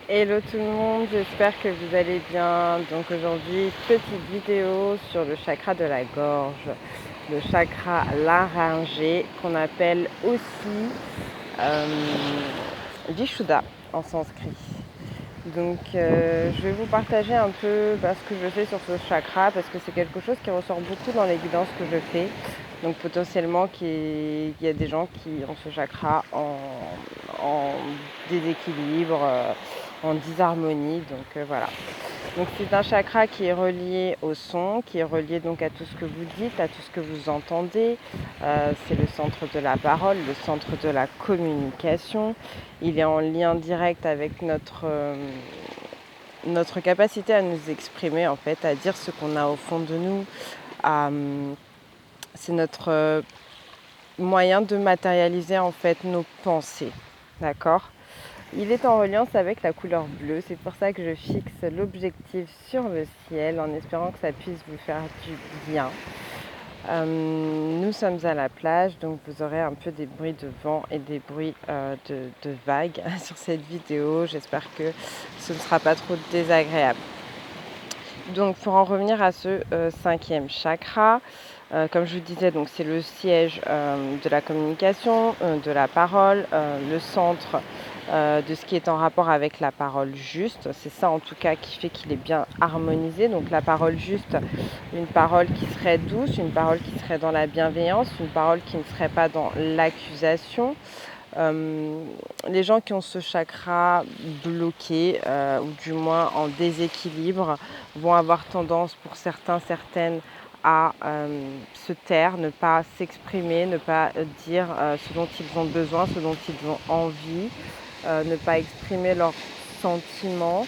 Hello tout le monde, j'espère que vous allez bien. Donc aujourd'hui, petite vidéo sur le chakra de la gorge, le chakra laryngé qu'on appelle aussi Vishuddha en sanskrit. Donc je vais vous partager un peu ce que je fais sur ce chakra parce que c'est quelque chose qui ressort beaucoup dans les guidances que je fais. Donc potentiellement qu'il y a des gens qui ont ce chakra en déséquilibre, en disharmonie. Donc voilà. Donc c'est un chakra qui est relié au son, qui est relié donc à tout ce que vous dites, à tout ce que vous entendez. C'est le centre de la parole, le centre de la communication. Il est en lien direct avec notre capacité à nous exprimer en fait, à dire ce qu'on a au fond de nous. C'est notre moyen de matérialiser en fait nos pensées, d'accord ? Il est en reliance avec la couleur bleue, c'est pour ça que je fixe l'objectif sur le ciel en espérant que ça puisse vous faire du bien. Nous sommes à la plage, donc vous aurez un peu des bruits de vent et des bruits de vagues sur cette vidéo. J'espère que ce ne sera pas trop désagréable. Donc pour en revenir à ce cinquième chakra, comme je vous disais, donc c'est le siège de la communication, de la parole, le centre de ce qui est en rapport avec la parole juste. C'est ça en tout cas qui fait qu'il est bien harmonisé. Donc la parole juste, une parole qui serait douce, une parole qui serait dans la bienveillance, une parole qui ne serait pas dans l'accusation. Les gens qui ont ce chakra bloqué ou du moins en déséquilibre vont avoir tendance pour certaines à se taire, ne pas s'exprimer, ne pas dire ce dont ils ont besoin, ce dont ils ont envie, ne pas exprimer leurs sentiments,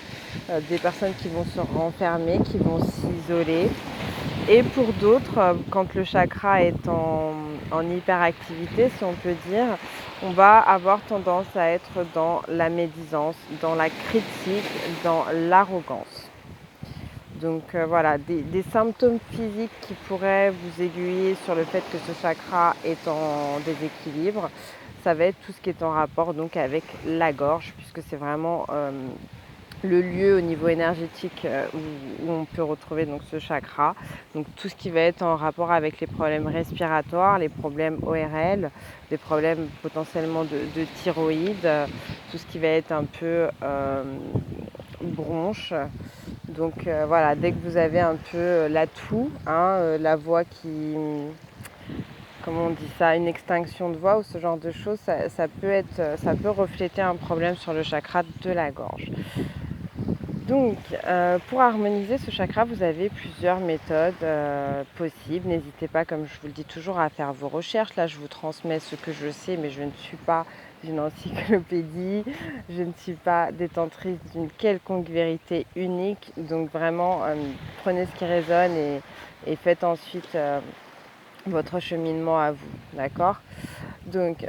des personnes qui vont se renfermer, qui vont s'isoler. Et pour d'autres, quand le chakra est en hyperactivité, si on peut dire, on va avoir tendance à être dans la médisance, dans la critique, dans l'arrogance. Donc voilà, des symptômes physiques qui pourraient vous aiguiller sur le fait que ce chakra est en déséquilibre, ça va être tout ce qui est en rapport donc avec la gorge, puisque c'est vraiment le lieu au niveau énergétique où on peut retrouver donc ce chakra. Donc tout ce qui va être en rapport avec les problèmes respiratoires, les problèmes ORL, des problèmes potentiellement de thyroïde, tout ce qui va être un peu bronche. Donc voilà, dès que vous avez un peu la toux, la voix qui, comment on dit ça, une extinction de voix ou ce genre de choses, ça peut refléter un problème sur le chakra de la gorge. Donc, pour harmoniser ce chakra, vous avez plusieurs méthodes possibles. N'hésitez pas, comme je vous le dis toujours, à faire vos recherches. Là, je vous transmets ce que je sais, mais je ne suis pas une encyclopédie. Je ne suis pas détentrice d'une quelconque vérité unique. Donc, vraiment, prenez ce qui résonne et faites ensuite votre cheminement à vous. D'accord ? Donc,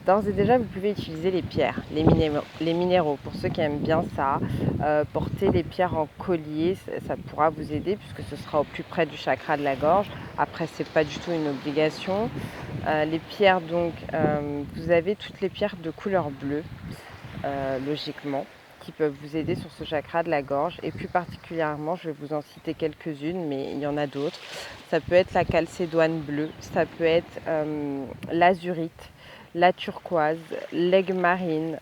d'ores et déjà, vous pouvez utiliser les pierres, les minéraux. Pour ceux qui aiment bien ça, porter les pierres en collier, ça pourra vous aider puisque ce sera au plus près du chakra de la gorge. Après, c'est pas du tout une obligation. Les pierres, donc, vous avez toutes les pierres de couleur bleue, logiquement, qui peuvent vous aider sur ce chakra de la gorge. Et plus particulièrement, je vais vous en citer quelques-unes, mais il y en a d'autres. Ça peut être la calcédoine bleue, ça peut être l'azurite, la turquoise, l'aigle marine,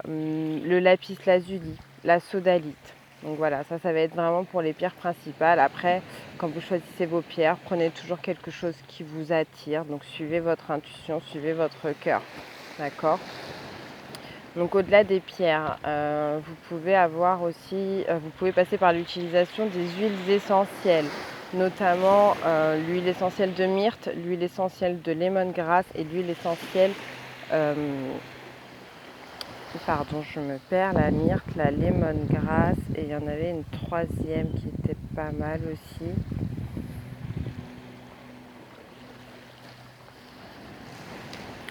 le lapis lazuli, la sodalite. Donc voilà, ça va être vraiment pour les pierres principales. Après, quand vous choisissez vos pierres, prenez toujours quelque chose qui vous attire. Donc suivez votre intuition, suivez votre cœur. D'accord ? Donc au-delà des pierres, vous pouvez avoir aussi, vous pouvez passer par l'utilisation des huiles essentielles, notamment l'huile essentielle de myrte, l'huile essentielle de lemongrass et l'huile essentielle, pardon, je me perds, la myrte, la lemongrass et il y en avait une troisième qui était pas mal aussi.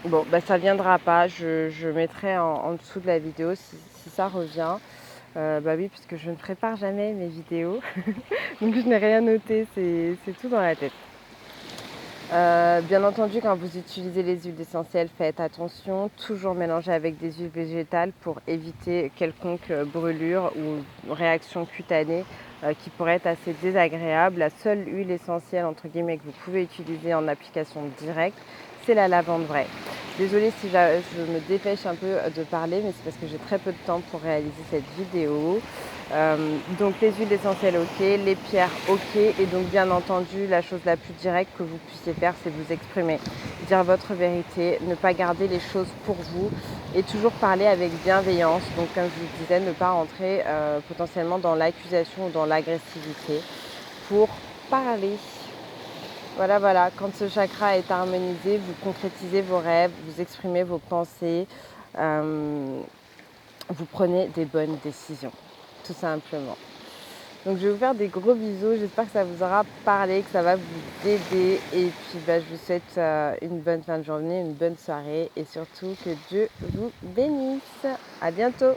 Bon, ça viendra pas, je mettrai en dessous de la vidéo si ça revient. Oui, puisque je ne prépare jamais mes vidéos, donc je n'ai rien noté, c'est tout dans la tête. Bien entendu, quand vous utilisez les huiles essentielles, faites attention, toujours mélanger avec des huiles végétales pour éviter quelconque brûlure ou réaction cutanée qui pourrait être assez désagréable. La seule huile essentielle entre guillemets que vous pouvez utiliser en application directe, c'est la lavande vraie. Désolée si je me dépêche un peu de parler, mais c'est parce que j'ai très peu de temps pour réaliser cette vidéo. Donc les huiles essentielles ok, les pierres ok, et donc bien entendu la chose la plus directe que vous puissiez faire, c'est vous exprimer, dire votre vérité, ne pas garder les choses pour vous et toujours parler avec bienveillance. Donc comme je vous disais, ne pas rentrer potentiellement dans l'accusation ou dans l'agressivité pour parler. Voilà, voilà, quand ce chakra est harmonisé, vous concrétisez vos rêves, vous exprimez vos pensées, vous prenez des bonnes décisions, tout simplement. Donc je vais vous faire des gros bisous, j'espère que ça vous aura parlé, que ça va vous aider. Et puis je vous souhaite une bonne fin de journée, une bonne soirée et surtout que Dieu vous bénisse. À bientôt.